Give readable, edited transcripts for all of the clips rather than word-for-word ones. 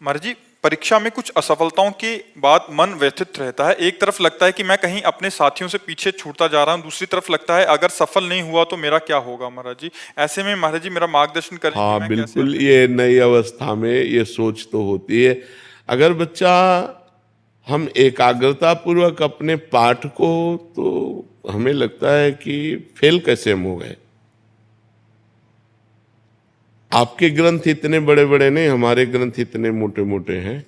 महाराज जी, परीक्षा में कुछ असफलताओं के बाद मन व्यथित रहता है। एक तरफ लगता है कि मैं कहीं अपने साथियों से पीछे छूटता जा रहा हूँ, दूसरी तरफ लगता है अगर सफल नहीं हुआ तो मेरा क्या होगा। महाराज जी, ऐसे में महाराज जी मेरा मार्गदर्शन करें कि हाँ मैं बिल्कुल, कैसे। ये नई अवस्था में ये सोच तो होती है। अगर बच्चा हम एकाग्रता पूर्वक अपने पाठ को, तो हमें लगता है कि फेल कैसे हम हो गए। आपके ग्रंथ इतने बड़े बड़े नहीं, हमारे ग्रंथ इतने मोटे मोटे हैं।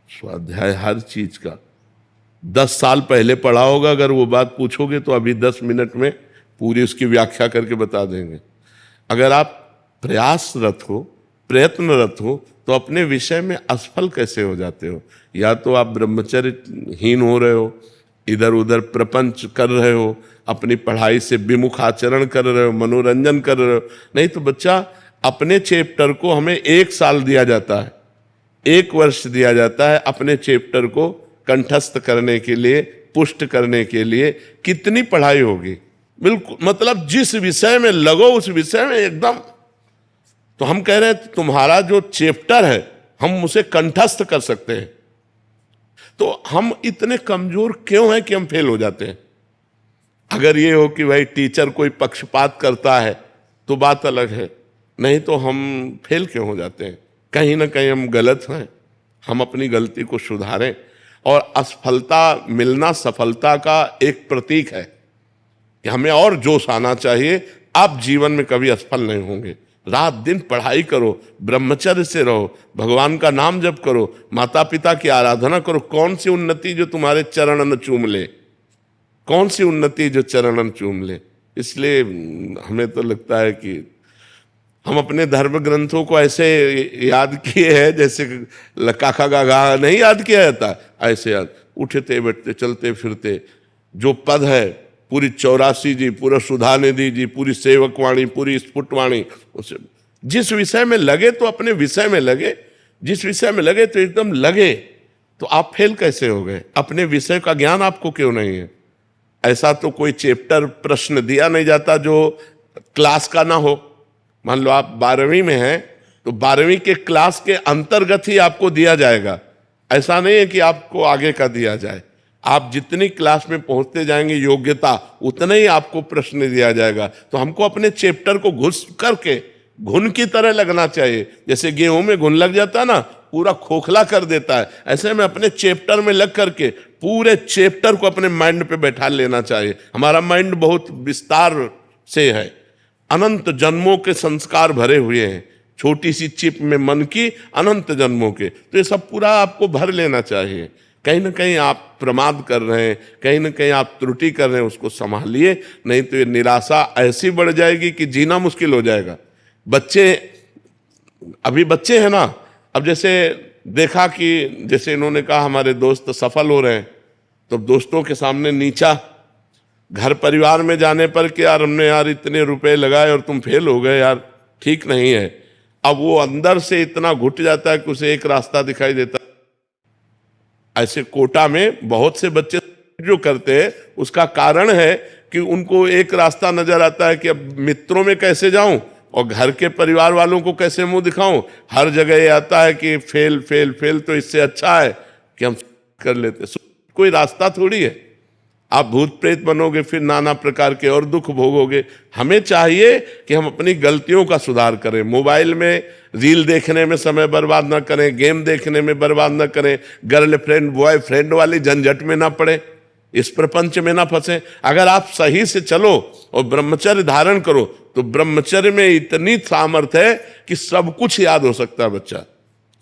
स्वाध्याय हर चीज का 10 साल पहले पढ़ा होगा, अगर वो बात पूछोगे तो अभी 10 मिनट में पूरी उसकी व्याख्या करके बता देंगे। अगर आप प्रयासरत हो, प्रयत्नरत हो, तो अपने विषय में असफल कैसे हो जाते हो। या तो आप ब्रह्मचर्यहीन हो रहे हो, इधर उधर प्रपंच कर रहे हो, अपनी पढ़ाई से विमुख आचरण कर रहे हो, मनोरंजन कर रहे हो। नहीं तो बच्चा, अपने चैप्टर को हमें 1 साल दिया जाता है, 1 वर्ष दिया जाता है अपने चैप्टर को कंठस्थ करने के लिए, पुष्ट करने के लिए। कितनी पढ़ाई होगी। बिल्कुल, मतलब जिस विषय में लगो उस विषय में एकदम। तो हम कह रहे हैं तुम्हारा जो चैप्टर है हम उसे कंठस्थ कर सकते हैं। तो हम इतने कमजोर क्यों हैं कि हम फेल हो जाते हैं। अगर ये हो कि भाई टीचर कोई पक्षपात करता है तो बात अलग है, नहीं तो हम फेल क्यों हो जाते हैं। कहीं ना कहीं हम गलत हैं, हम अपनी गलती को सुधारें। और असफलता मिलना सफलता का एक प्रतीक है कि हमें और जोश आना चाहिए। आप जीवन में कभी असफल नहीं होंगे। रात दिन पढ़ाई करो, ब्रह्मचर्य से रहो, भगवान का नाम जप करो, माता पिता की आराधना करो। कौन सी उन्नति जो तुम्हारे चरणन चूम ले, कौन सी उन्नति जो चरणन चूम ले। इसलिए हमें तो लगता है कि हम अपने धर्म ग्रंथों को ऐसे याद किए हैं जैसे काका गागा नहीं याद किया जाता, ऐसे याद। उठते बैठते चलते फिरते जो पद है, पूरी 84 जी, पूरा सुधा निधि जी, पूरी सेवकवाणी, पूरी स्फुटवाणी, उसे जिस विषय में लगे तो अपने विषय में लगे, जिस विषय में लगे तो एकदम लगे। तो आप फेल कैसे हो गए। अपने विषय का ज्ञान आपको क्यों नहीं है। ऐसा तो कोई चैप्टर प्रश्न दिया नहीं जाता जो क्लास का ना हो। मान लो आप 12वीं में हैं तो 12वीं के क्लास के अंतर्गत ही आपको दिया जाएगा। ऐसा नहीं है कि आपको आगे का दिया जाए। आप जितनी क्लास में पहुंचते जाएंगे योग्यता, उतना ही आपको प्रश्न दिया जाएगा। तो हमको अपने चैप्टर को घुस करके घुन की तरह लगना चाहिए। जैसे गेहूं में घुन लग जाता है ना, पूरा खोखला कर देता है, ऐसे में अपने चैप्टर में लग करके पूरे चैप्टर को अपने माइंड पे बैठा लेना चाहिए। हमारा माइंड बहुत विस्तार से है, अनंत जन्मों के संस्कार भरे हुए हैं, छोटी सी चिप में मन की अनंत जन्मों के। तो ये सब पूरा आपको भर लेना चाहिए। कहीं ना कहीं आप प्रमाद कर रहे हैं, कहीं ना कहीं आप त्रुटि कर रहे हैं, उसको संभालिए। नहीं तो ये निराशा ऐसी बढ़ जाएगी कि जीना मुश्किल हो जाएगा। बच्चे, अभी बच्चे हैं ना, अब जैसे देखा कि जैसे इन्होंने कहा हमारे दोस्त सफल हो रहे हैं, तो दोस्तों के सामने नीचा, घर परिवार में जाने पर कि यार हमने यार इतने रुपए लगाए और तुम फेल हो गए, यार ठीक नहीं है। अब वो अंदर से इतना घुट जाता है कि उसे एक रास्ता दिखाई देता है। ऐसे कोटा में बहुत से बच्चे जो करते हैं, उसका कारण है कि उनको एक रास्ता नजर आता है कि अब मित्रों में कैसे जाऊं और घर के परिवार वालों को कैसे मुंह दिखाऊं। हर जगह ये आता है कि फेल फेल फेल, तो इससे अच्छा है कि हम कर लेते। कोई रास्ता थोड़ी है। आप भूत प्रेत बनोगे, फिर नाना प्रकार के और दुख भोगोगे। हमें चाहिए कि हम अपनी गलतियों का सुधार करें। मोबाइल में रील देखने में समय बर्बाद ना करें, गेम देखने में बर्बाद ना करें, गर्लफ्रेंड बॉयफ्रेंड वाली झंझट में ना पड़े, इस प्रपंच में ना फंसे। अगर आप सही से चलो और ब्रह्मचर्य धारण करो तो ब्रह्मचर्य में इतनी सामर्थ्य है कि सब कुछ याद हो सकता है। बच्चा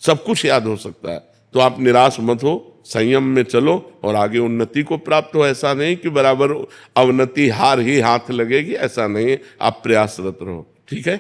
सब कुछ याद हो सकता है। तो आप निराश मत हो, संयम में चलो और आगे उन्नति को प्राप्त हो। ऐसा नहीं कि बराबर अवनति हार ही हाथ लगेगी, ऐसा नहीं है। आप प्रयासरत रहो। ठीक है।